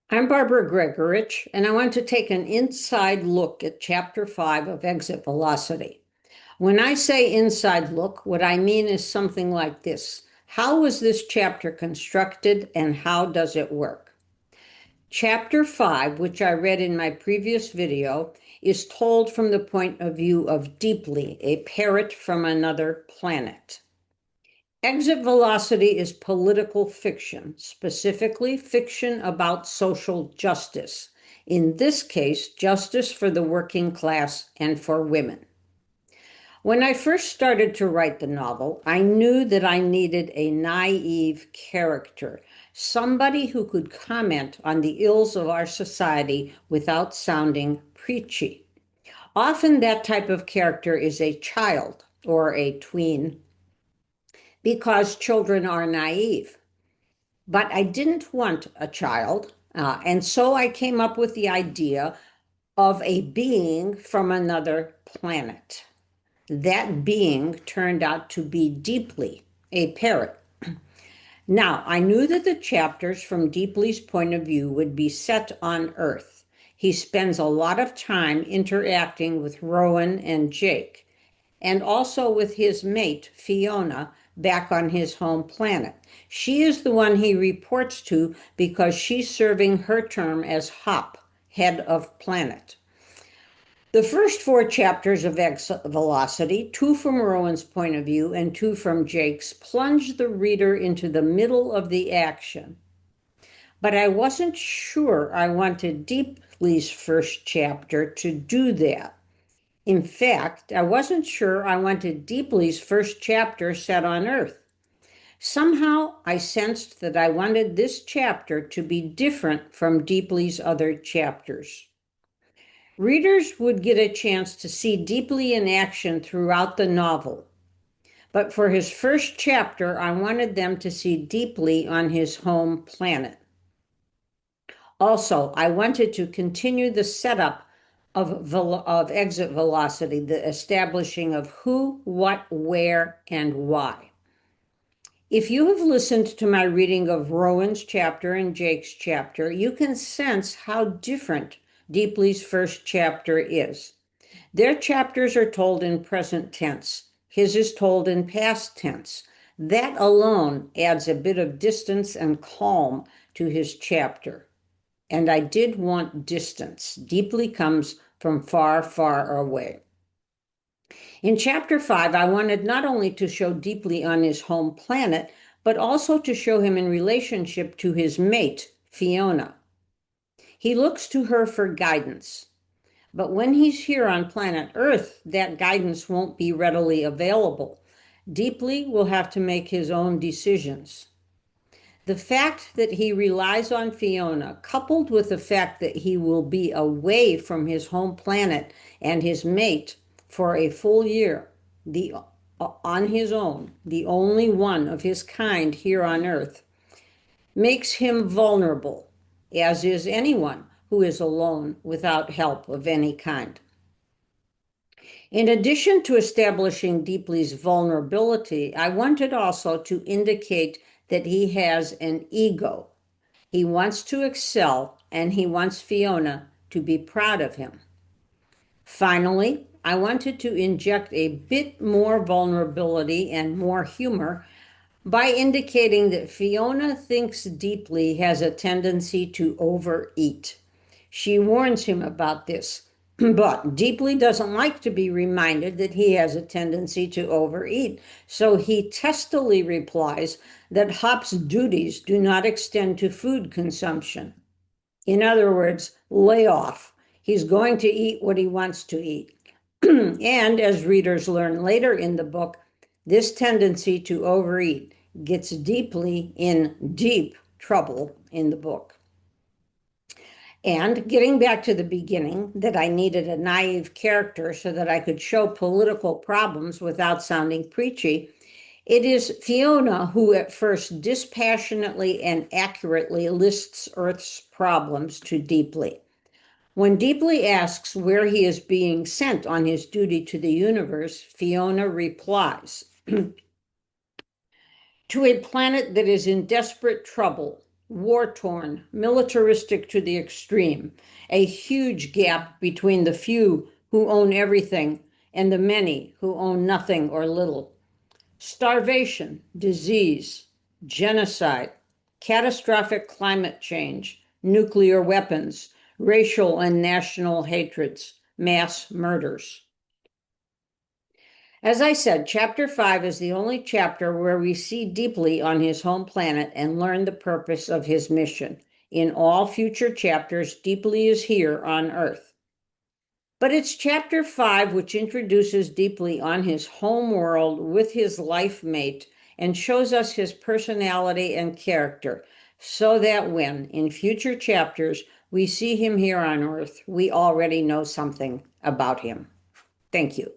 I'm Barbara Gregorich, and I want to take an inside look at Chapter 5 of Exit Velocity. When I say inside look, what I mean is something like this. How was this chapter constructed, and how does it work? Chapter 5, which I read in my previous video, is told from the point of view of Deeply, a parrot from another planet. Exit Velocity is political fiction, specifically fiction about social justice. In this case, justice for the working class and for women. When I first started to write the novel, I knew that I needed a naive character, somebody who could comment on the ills of our society without sounding preachy. Often that type of character is a child or a tween because children are naive. But I didn't want a child, and so I came up with the idea of a being from another planet. That being turned out to be Deeply, a parrot. Now, I knew that the chapters from Deeply's point of view would be set on Earth. He spends a lot of time interacting with Rowan and Jake, and also with his mate, Fiona, back on his home planet. She is the one he reports to because she's serving her term as Hop, head of planet. The first four chapters of Exit Velocity, two from Rowan's point of view and two from Jake's, plunge the reader into the middle of the action. But I wasn't sure I wanted Deeply's first chapter to do that. In fact, I wasn't sure I wanted Deeply's first chapter set on Earth. Somehow I sensed that I wanted this chapter to be different from Deeply's other chapters. Readers would get a chance to see Deeply in action throughout the novel, but for his first chapter, I wanted them to see Deeply on his home planet. Also, I wanted to continue the setup of Exit Velocity, the establishing of who, what, where, and why. If you have listened to my reading of Rowan's chapter and Jake's chapter, you can sense how different Deeply's first chapter is. Their chapters are told in present tense. His is told in past tense. That alone adds a bit of distance and calm to his chapter. And I did want distance. Deeply comes from far, far away. In chapter 5, I wanted not only to show Deeply on his home planet, but also to show him in relationship to his mate, Fiona. He looks to her for guidance, but when he's here on planet Earth, that guidance won't be readily available. Deeply will have to make his own decisions. The fact that he relies on Fiona, coupled with the fact that he will be away from his home planet and his mate for a full year, on his own, the only one of his kind here on Earth, makes him vulnerable, as is anyone who is alone without help of any kind. In addition to establishing Deeply's vulnerability, I wanted also to indicate that he has an ego. He wants to excel, and he wants Fiona to be proud of him. Finally, I wanted to inject a bit more vulnerability and more humor by indicating that Fiona thinks Deeply has a tendency to overeat. She warns him about this, but Deeply doesn't like to be reminded that he has a tendency to overeat, so he testily replies that Hop's duties do not extend to food consumption. In other words, lay off. He's going to eat what he wants to eat. And as readers learn later in the book, this tendency to overeat gets Deeply in deep trouble in the book. And getting back to the beginning, that I needed a naive character so that I could show political problems without sounding preachy, it is Fiona who at first dispassionately and accurately lists Earth's problems to Deeply. When Deeply asks where he is being sent on his duty to the universe, Fiona replies, to a planet that is in desperate trouble war-torn, militaristic to the extreme, a huge gap between the few who own everything and the many who own nothing or little. Starvation, disease, genocide, catastrophic climate change, nuclear weapons, racial and national hatreds, mass murders. As I said, chapter 5 is the only chapter where we see deeply on his home planet and learn the purpose of his mission. In all future chapters, deeply is here on Earth. But it's chapter 5 which introduces deeply on his home world with his life mate and shows us his personality and character, so that when, in future chapters, we see him here on Earth, we already know something about him. Thank you.